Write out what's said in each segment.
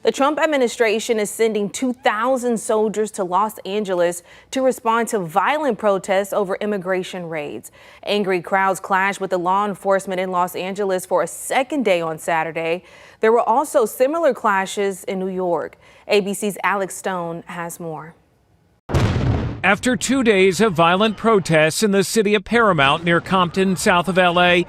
The Trump administration is sending 2,000 soldiers to Los Angeles to respond to violent protests over immigration raids. Angry crowds clashed with the law enforcement in Los Angeles for a second day on Saturday. There were also similar clashes in New York. ABC's Alex Stone has more. After 2 days of violent protests in the city of Paramount near Compton, south of L.A.,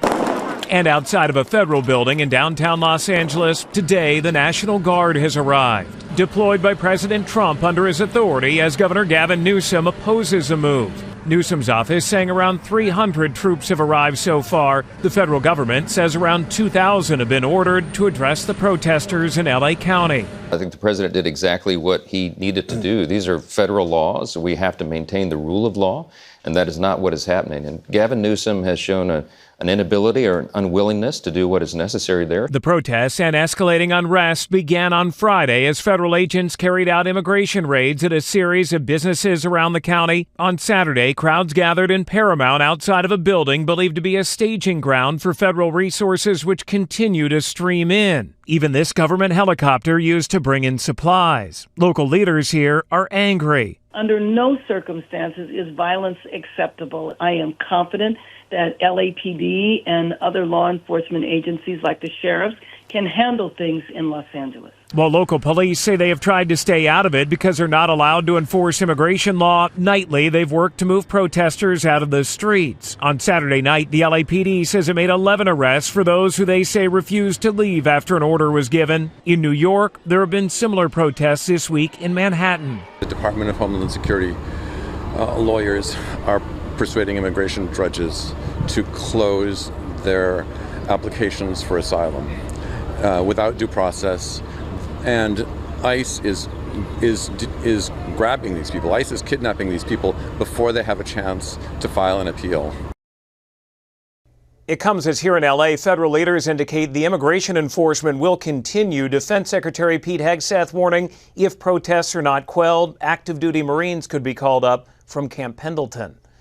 and outside of a federal building in downtown Los Angeles, today the National Guard has arrived, deployed by President Trump under his authority as Governor Gavin Newsom opposes a move. Newsom's office saying around 300 troops have arrived so far. The federal government says around 2,000 have been ordered to address the protesters in L.A. County. I think the president did exactly what he needed to do. These are federal laws. We have to maintain the rule of law, and that is not what is happening. And Gavin Newsom has shown an inability or an unwillingness to do what is necessary there. The protests and escalating unrest began on Friday as federal agents carried out immigration raids at a series of businesses around the county. On Saturday, crowds gathered in Paramount outside of a building believed to be a staging ground for federal resources which continue to stream in. Even this government helicopter used to bring in supplies. Local leaders here are angry. Under no circumstances is violence acceptable. I am confident that LAPD and other law enforcement agencies like the sheriffs can handle things in Los Angeles. While local police say they have tried to stay out of it because they're not allowed to enforce immigration law, nightly they've worked to move protesters out of the streets. On Saturday night, the LAPD says it made 11 arrests for those who they say refused to leave after an order was given. In New York, there have been similar protests this week in Manhattan. The Department of Homeland Security lawyers are persuading immigration judges to close their applications for asylum without due process. And ICE is grabbing these people. ICE is kidnapping these people before they have a chance to file an appeal. It comes as here in L.A., federal leaders indicate the immigration enforcement will continue. Defense Secretary Pete Hegseth warning if protests are not quelled, active duty Marines could be called up from Camp Pendleton.